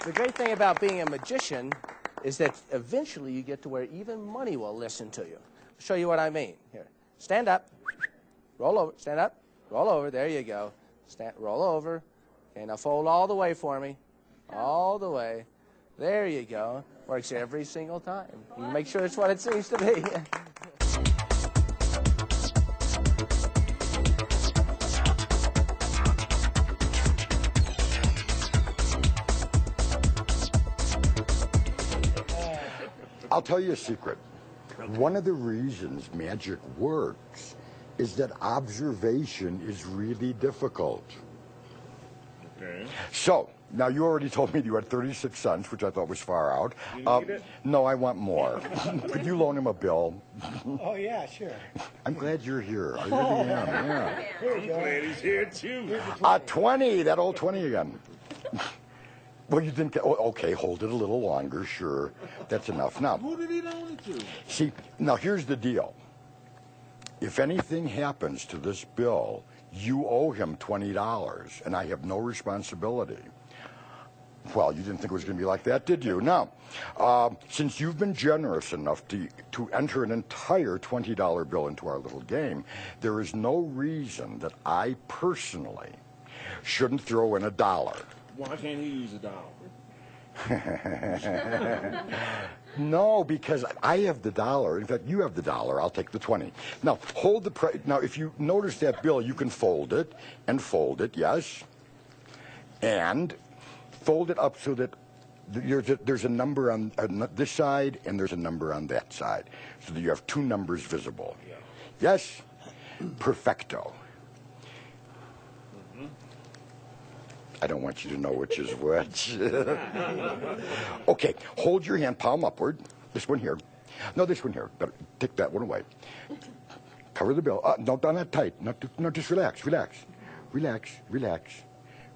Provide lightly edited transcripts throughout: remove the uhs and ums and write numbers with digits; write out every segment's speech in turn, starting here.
The great thing about being a magician is that eventually you get to where even money will listen to you. I'll show you what I mean. Here, stand up, roll over, stand up, roll over, there you go. Roll over. Okay, now fold all the way for me. All the way. There you go. Works every single time. You make sure it's what it seems to be. I'll tell you a secret. One of the reasons magic works is that observation is really difficult. Okay. So, now you already told me you had 36 cents, which I thought was far out. You need it? No, I want more. Could you loan him a bill? Oh, yeah, sure. I'm glad you're here. I really am, yeah. I'm glad he's here, too. 20, that old 20 again. Well, you didn't get, oh, okay, hold it a little longer, sure. That's enough. Now, Who did he loan it to? see, now here's the deal. If anything happens to this bill, you owe him $20, and I have no responsibility. Well, you didn't think it was going to be like that, did you? Now, since you've been generous enough to enter an entire $20 bill into our little game, there is no reason that I personally shouldn't throw in $1. Why can't he use $1? No, because I have the $1. In fact, you have the $1. I'll take the 20. Now, hold the now, if you notice that bill, you can fold it, yes, and fold it up so that there's a number on this side and there's a number on that side, so that you have two numbers visible. Yeah. Yes? Perfecto. I don't want you to know which is which. Okay, hold your hand, palm upward. This one here. No, this one here. Better take that one away. Cover the bill. No, not tight. No, just relax, relax. Relax, relax,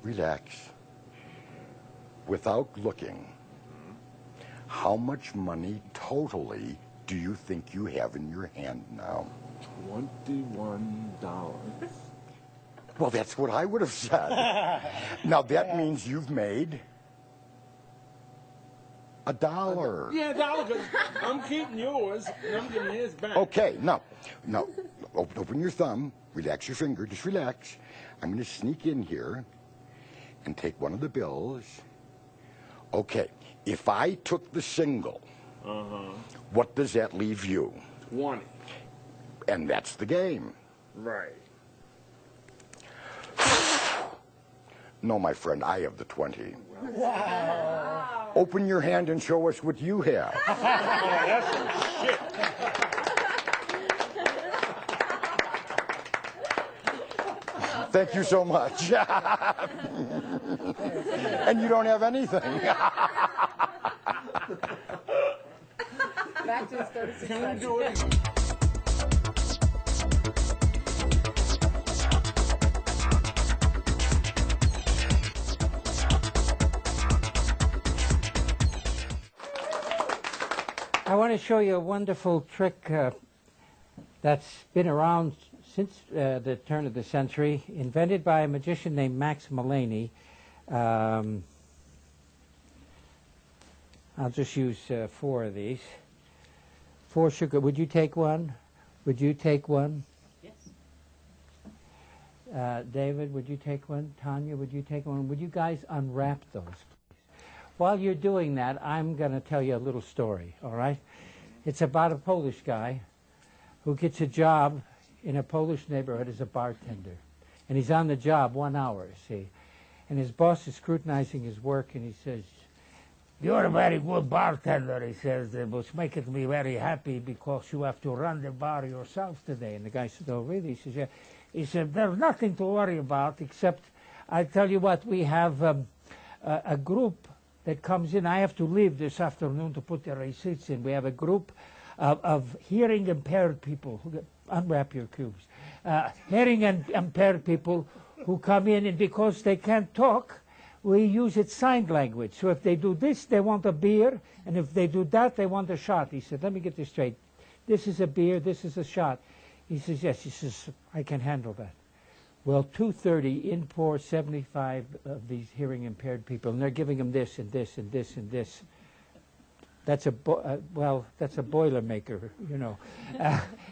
relax. Without looking, how much money totally do you think you have in your hand now? $21. Well, that's what I would have said. Now, that means you've made $1. Yeah, $1, because I'm keeping yours, and I'm giving his back. Okay, now, open your thumb, relax your finger, just relax. I'm going to sneak in here and take one of the bills. Okay, if I took the single, what does that leave you? 20. And that's the game. Right. No, my friend, I have the 20. Wow. Open your hand and show us what you have. Oh, that's some shit. Thank you so much. And you don't have anything. That just goes to Can we do it? I want to show you a wonderful trick that's been around since the turn of the century, invented by a magician named Max Mullaney. I'll just use 4 of these. 4 sugar. Would you take one? Would you take one? Yes. David, would you take one? Tanya, would you take one? Would you guys unwrap those? While you're doing that, I'm going to tell you a little story, all right? It's about a Polish guy who gets a job in a Polish neighborhood as a bartender. And he's on the job 1 hour, see? And his boss is scrutinizing his work, and he says, "You're a very good bartender," he says, "which makes me very happy because you have to run the bar yourself today." And the guy said, "Oh, really?" He says, "Yeah." He said, "There's nothing to worry about except, I tell you what, we have a group that comes in. I have to leave this afternoon to put the receipts in. We have a group of hearing impaired people who unwrap your cubes. Hearing impaired people who come in, and because they can't talk, we use it sign language. So if they do this, they want a beer, and if they do that, they want a shot." He said, "Let me get this straight. This is a beer, this is a shot." He says, "Yes." He says, "I can handle that." Well, 230 in pour 75 of these hearing impaired people, and they're giving them this and this and this and this. That's well, that's a Boilermaker, you know,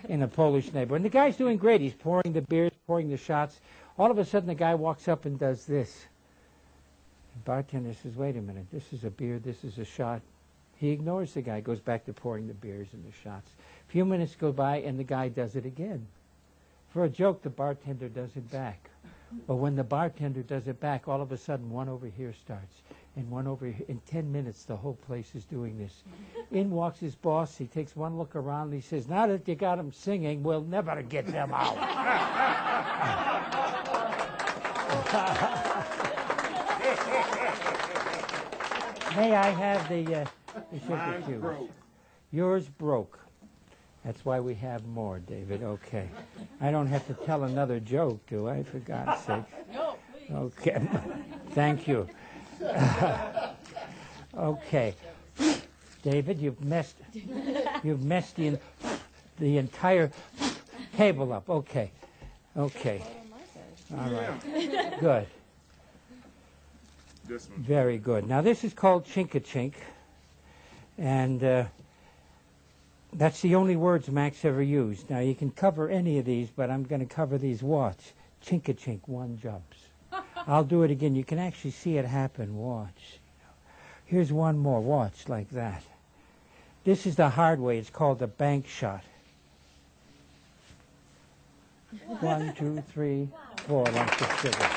in a Polish neighborhood. And the guy's doing great. He's pouring the beers, pouring the shots. All of a sudden, the guy walks up and does this. The bartender says, "Wait a minute. This is a beer. This is a shot." He ignores the guy, goes back to pouring the beers and the shots. A few minutes go by, and the guy does it again. For a joke, the bartender does it back. But when the bartender does it back, all of a sudden, one over here starts, and one over here. In 10 minutes, the whole place is doing this. In walks his boss. He takes one look around, and he says, "Now that you got them singing, we'll never get them out." May I have the sugar cubes? Yours broke. That's why we have more, David. Okay. I don't have to tell another joke, do I, for God's sake? No, please. Okay. Thank you. Okay. David, you've messed the entire table up. Okay. Okay. All right. Good. This one. Very good. Now, this is called Chink-a-Chink, and that's the only words Max ever used. Now, you can cover any of these, but I'm going to cover these. Watch. Chink-a-chink, one jumps. I'll do it again. You can actually see it happen. Watch. Here's one more. Watch, like that. This is the hard way. It's called the bank shot. 1, 2, 3, 4 lumps of sugar.